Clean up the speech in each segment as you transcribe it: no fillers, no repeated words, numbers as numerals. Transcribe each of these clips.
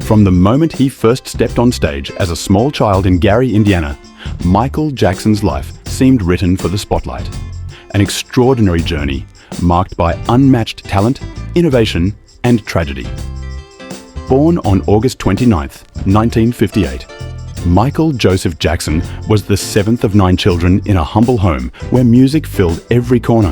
From the moment he first stepped on stage as a small child in Gary, Indiana, Michael Jackson's life seemed written for the spotlight. An extraordinary journey marked by unmatched talent, innovation, and tragedy. Born on August 29, 1958, Michael Joseph Jackson was the seventh of 9 children in a humble home where music filled every corner.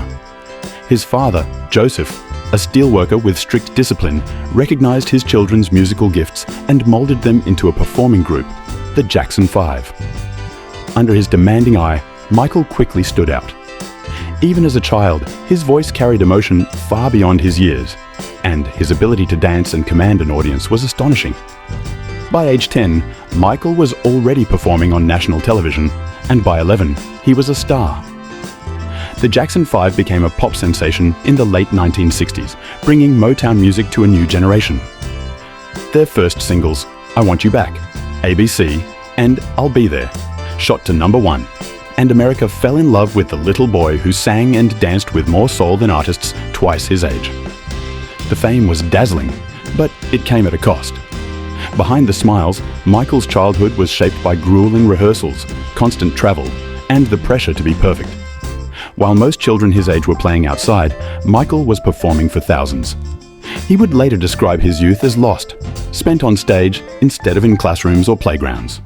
His father, Joseph, a steelworker with strict discipline, recognized his children's musical gifts and molded them into a performing group, the Jackson 5. Under his demanding eye, Michael quickly stood out. Even as a child, his voice carried emotion far beyond his years, and his ability to dance and command an audience was astonishing. By age 10, Michael was already performing on national television, and by 11, he was a star. The Jackson 5 became a pop sensation in the late 1960s, bringing Motown music to a new generation. Their first singles, I Want You Back, ABC, and I'll Be There, shot to #1, and America fell in love with the little boy who sang and danced with more soul than artists twice his age. The fame was dazzling, but it came at a cost. Behind the smiles, Michael's childhood was shaped by grueling rehearsals, constant travel, and the pressure to be perfect. While most children his age were playing outside, Michael was performing for thousands. He would later describe his youth as lost, spent on stage instead of in classrooms or playgrounds.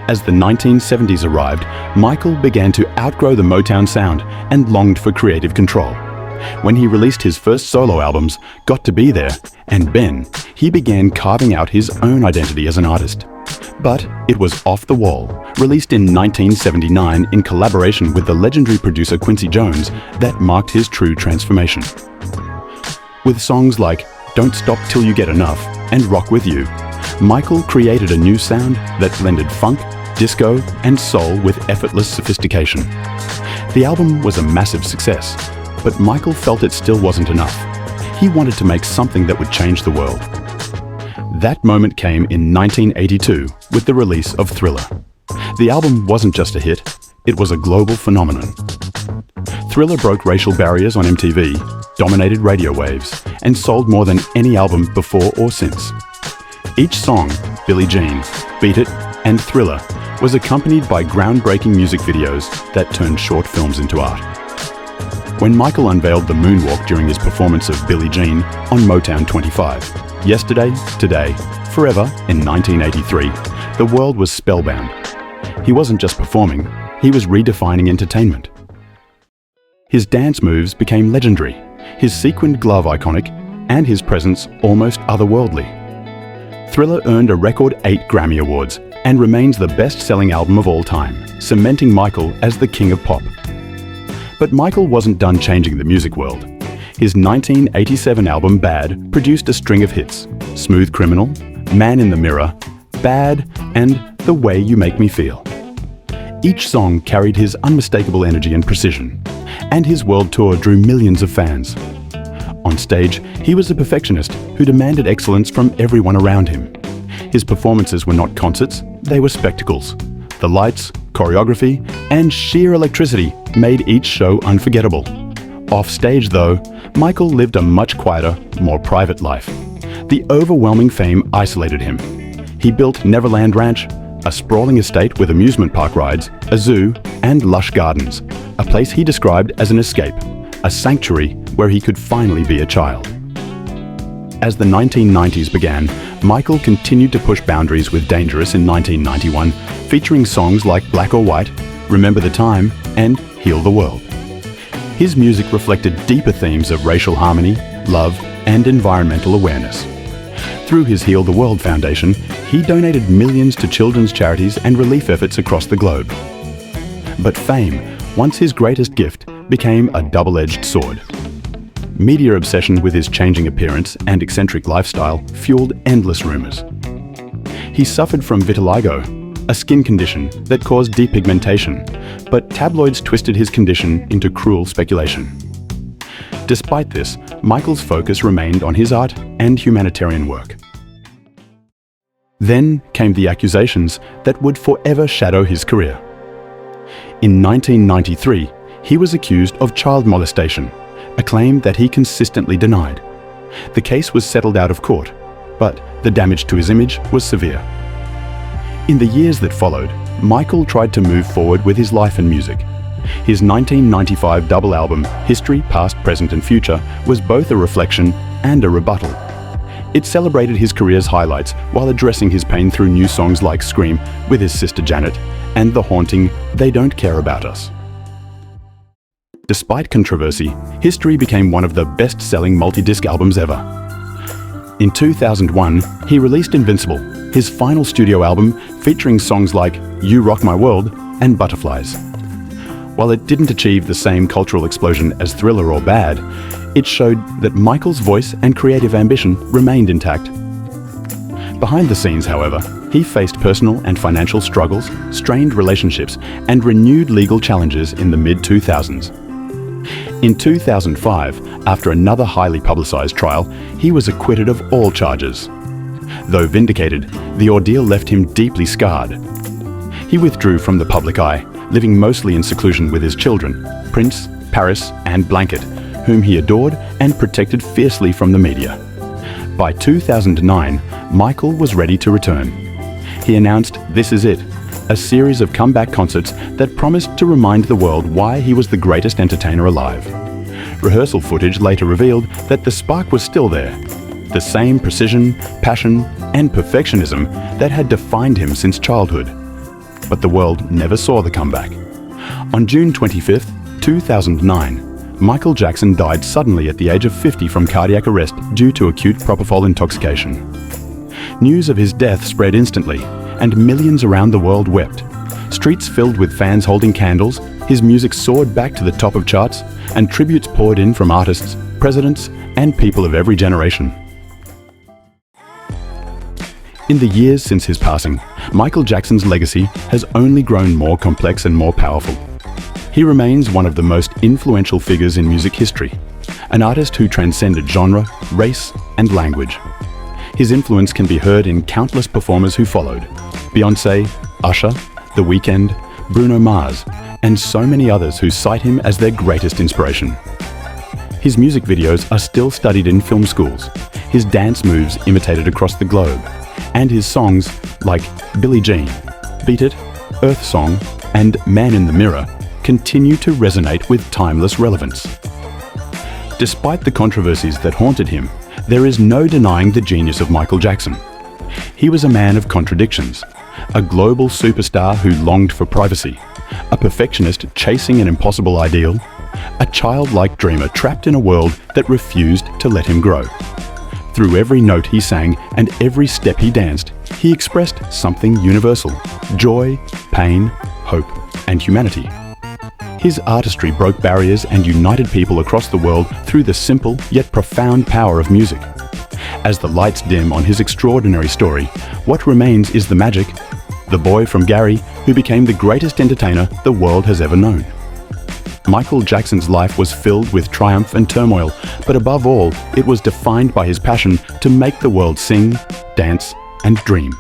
As the 1970s arrived, Michael began to outgrow the Motown sound and longed for creative control. When he released his first solo albums, Got to Be There and Ben, he began carving out his own identity as an artist. But it was Off the Wall, released in 1979 in collaboration with the legendary producer Quincy Jones, that marked his true transformation. With songs like Don't Stop Till You Get Enough and Rock With You, Michael created a new sound that blended funk, disco, and soul with effortless sophistication. The album was a massive success, but Michael felt it still wasn't enough. He wanted to make something that would change the world. That moment came in 1982 with the release of Thriller. The album wasn't just a hit, it was a global phenomenon. Thriller broke racial barriers on MTV, dominated radio waves, and sold more than any album before or since. Each song, Billie Jean, Beat It, and Thriller, was accompanied by groundbreaking music videos that turned short films into art. When Michael unveiled the moonwalk during his performance of Billie Jean on Motown 25, Yesterday, Today, Forever in 1983, the world was spellbound. He wasn't just performing, he was redefining entertainment. His dance moves became legendary, his sequined glove iconic, and his presence almost otherworldly. Thriller earned a record 8 Grammy Awards and remains the best-selling album of all time, cementing Michael as the king of pop. But Michael wasn't done changing the music world. His 1987 album Bad produced a string of hits: Smooth Criminal, Man in the Mirror, Bad, and The Way You Make Me Feel. Each song carried his unmistakable energy and precision, and his world tour drew millions of fans. On stage, he was a perfectionist who demanded excellence from everyone around him. His performances were not concerts, they were spectacles. The lights, choreography, and sheer electricity made each show unforgettable. Off stage, though, Michael lived a much quieter, more private life. The overwhelming fame isolated him. He built Neverland Ranch, a sprawling estate with amusement park rides, a zoo, and lush gardens, a place he described as an escape, a sanctuary where he could finally be a child. As the 1990s began, Michael continued to push boundaries with Dangerous in 1991, featuring songs like Black or White, Remember the Time, and Heal the World. His music reflected deeper themes of racial harmony, love, and environmental awareness. Through his Heal the World Foundation, he donated millions to children's charities and relief efforts across the globe. But fame, once his greatest gift, became a double-edged sword. Media obsession with his changing appearance and eccentric lifestyle fueled endless rumors. He suffered from vitiligo, a skin condition that caused depigmentation, but tabloids twisted his condition into cruel speculation. Despite this, Michael's focus remained on his art and humanitarian work. Then came the accusations that would forever shadow his career. In 1993, he was accused of child molestation, a claim that he consistently denied. The case was settled out of court, but the damage to his image was severe. In the years that followed, Michael tried to move forward with his life and music. His 1995 double album, History, Past, Present and Future, was both a reflection and a rebuttal. It celebrated his career's highlights while addressing his pain through new songs like Scream with his sister Janet and the haunting They Don't Care About Us. Despite controversy, History became one of the best-selling multi-disc albums ever. In 2001, he released Invincible, his final studio album featuring songs like You Rock My World and Butterflies. While it didn't achieve the same cultural explosion as Thriller or Bad, it showed that Michael's voice and creative ambition remained intact. Behind the scenes, however, he faced personal and financial struggles, strained relationships, and renewed legal challenges in the mid-2000s. In 2005, after another highly publicized trial, he was acquitted of all charges. Though vindicated, the ordeal left him deeply scarred. He withdrew from the public eye, living mostly in seclusion with his children, Prince, Paris, and Blanket, whom he adored and protected fiercely from the media. By 2009, Michael was ready to return. He announced This Is It, a series of comeback concerts that promised to remind the world why he was the greatest entertainer alive. Rehearsal footage later revealed that the spark was still there, the same precision, passion, and perfectionism that had defined him since childhood. But the world never saw the comeback. On June 25, 2009, Michael Jackson died suddenly at the age of 50 from cardiac arrest due to acute propofol intoxication. News of his death spread instantly, and millions around the world wept. Streets filled with fans holding candles, his music soared back to the top of charts, and tributes poured in from artists, presidents, and people of every generation. In the years since his passing, Michael Jackson's legacy has only grown more complex and more powerful. He remains one of the most influential figures in music history, an artist who transcended genre, race, and language. His influence can be heard in countless performers who followed: Beyoncé, Usher, The Weeknd, Bruno Mars, and so many others who cite him as their greatest inspiration. His music videos are still studied in film schools, his dance moves imitated across the globe, and his songs like Billie Jean, Beat It, Earth Song, and Man in the Mirror continue to resonate with timeless relevance. Despite the controversies that haunted him, there is no denying the genius of Michael Jackson. He was a man of contradictions, a global superstar who longed for privacy, a perfectionist chasing an impossible ideal, a childlike dreamer trapped in a world that refused to let him grow. Through every note he sang and every step he danced, he expressed something universal: joy, pain, hope, and humanity. His artistry broke barriers and united people across the world through the simple yet profound power of music. As the lights dim on his extraordinary story, what remains is the magic, the boy from Gary who became the greatest entertainer the world has ever known. Michael Jackson's life was filled with triumph and turmoil, but above all, it was defined by his passion to make the world sing, dance, and dream.